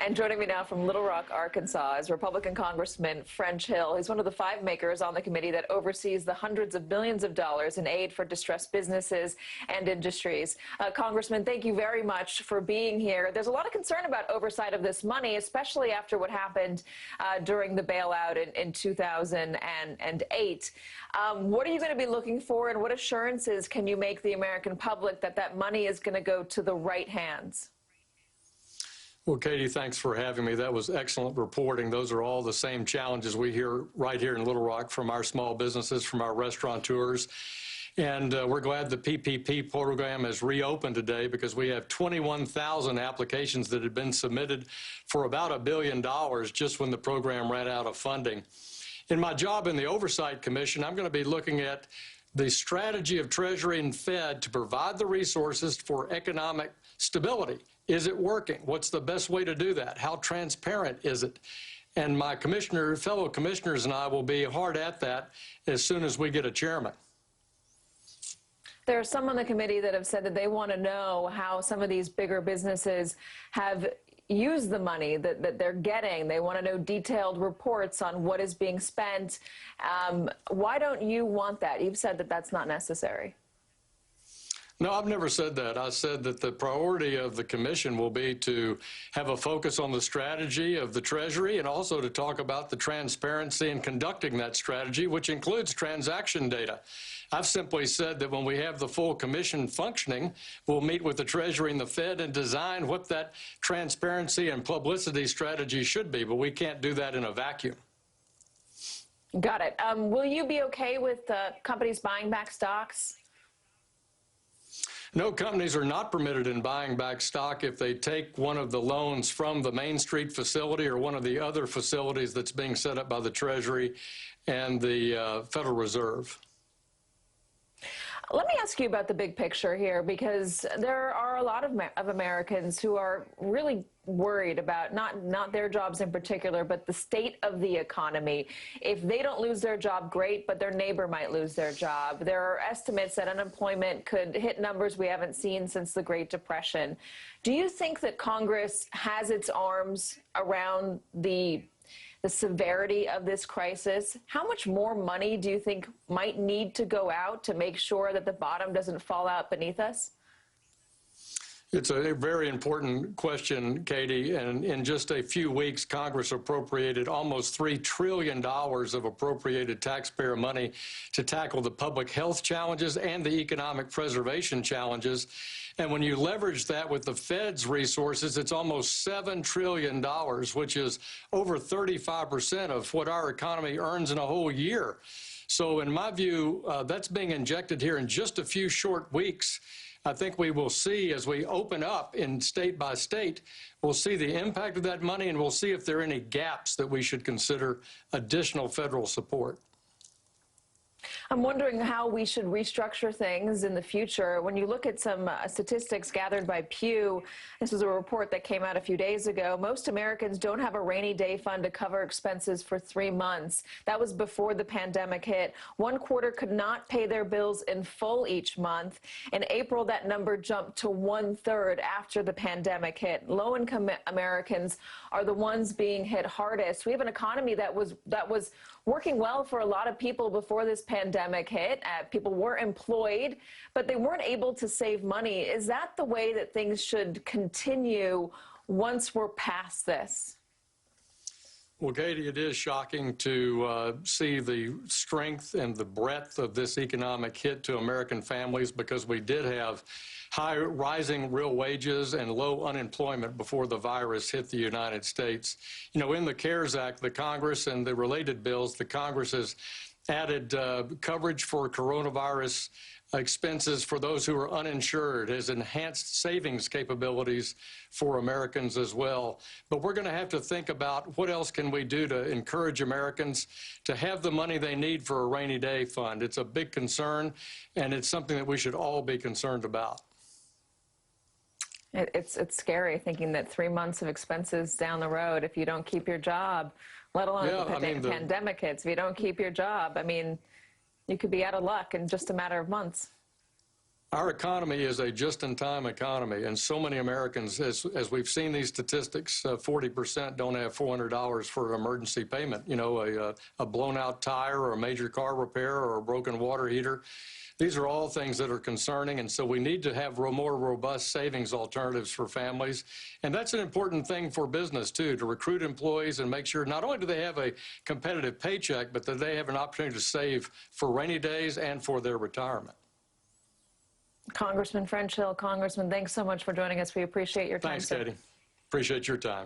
And joining me now from Little Rock, Arkansas, is Republican Congressman French Hill. He's one of the 5 makers on the committee that oversees the hundreds of billions of dollars in aid for distressed businesses and industries. Congressman, thank you very much for being here. There's a lot of concern about oversight of this money, especially after what happened during the bailout in 2008. What are you going to be looking for, and what assurances can you make the American public that that money is going to go to the right hands? Well, Katie, thanks for having me. That was excellent reporting. Those are all the same challenges we hear right here in Little Rock from our small businesses, from our restaurateurs. And we're glad the PPP program has reopened today, because we have 21,000 applications that had been submitted for about $1 billion just when the program ran out of funding. In my job in the Oversight Commission, I'm going to be looking at the strategy of Treasury and Fed to provide the resources for economic stability. Is it working? What's the best way to do that? How transparent is it? And my fellow commissioners and I will be hard at that as soon as we get a chairman. There are some on the committee that have said that they want to know how some of these bigger businesses have used the money that they're getting. They want to know detailed reports on what is being spent. Why don't you want that? You've said that that's not necessary. No, I've never said that. I said that the priority of the commission will be to have a focus on the strategy of the Treasury, and also to talk about the transparency in conducting that strategy, which includes transaction data. I've simply said that when we have the full commission functioning, we'll meet with the Treasury and the Fed and design what that transparency and publicity strategy should be, but we can't do that in a vacuum. Got it. Will you be okay with companies buying back stocks? No, companies are not permitted in buying back stock if they take one of the loans from the Main Street facility or one of the other facilities that's being set up by the Treasury and the Federal Reserve. Let me ask you about the big picture here, because there are a lot of Americans who are really worried about not their jobs in particular, but the state of the economy. If they don't lose their job, great, but their neighbor might lose their job. There are estimates that unemployment could hit numbers we haven't seen since the Great Depression. Do you think that Congress has its arms around the severity of this crisis? How much more money do you think might need to go out to make sure that the bottom doesn't fall out beneath us? It's a very important question, Katie, and in just a few weeks, Congress appropriated almost $3 trillion of appropriated taxpayer money to tackle the public health challenges and the economic preservation challenges. And when you leverage that with the Fed's resources, it's almost $7 trillion, which is over 35% of what our economy earns in a whole year. So in my view, that's being injected here in just a few short weeks. I think we will see, as we open up in state by state, we'll see the impact of that money, and we'll see if there are any gaps that we should consider additional federal support. I'm wondering how we should restructure things in the future. When you look at some statistics gathered by Pew, this was a report that came out a few days ago, most Americans don't have a rainy day fund to cover expenses for 3 months. That was before the pandemic hit. One quarter could not pay their bills in full each month. In April, that number jumped to 1/3 after the pandemic hit. Low-income Americans are the ones being hit hardest. We have an economy that was working well for a lot of people before this pandemic hit. People were employed, but they weren't able to save money. Is that the way that things should continue once we're past this? Well, Katie, it is shocking to see the strength and the breadth of this economic hit to American families, because we did have high rising real wages and low unemployment before the virus hit the United States. You know, in the CARES Act, the Congress and the related bills, the Congress has added coverage for coronavirus expenses for those who are uninsured, has enhanced savings capabilities for Americans as well. But we're going to have to think about what else can we do to encourage Americans to have the money they need for a rainy day fund. It's a big concern, and it's something that we should all be concerned about. It's scary thinking that 3 months of expenses down the road, if you don't keep your job, let alone if the pandemic hits, if you don't keep your job, I mean, you could be out of luck in just a matter of months. Our economy is a just-in-time economy, and so many Americans, as we've seen these statistics, 40% don't have $400 for an emergency payment. You know, a blown-out tire or a major car repair or a broken water heater. These are all things that are concerning, and so we need to have more robust savings alternatives for families. And that's an important thing for business, too, to recruit employees and make sure not only do they have a competitive paycheck, but that they have an opportunity to save for rainy days and for their retirement. Congressman French Hill, Congressman, thanks so much for joining us. We appreciate your time. Thanks, Katy. Appreciate your time.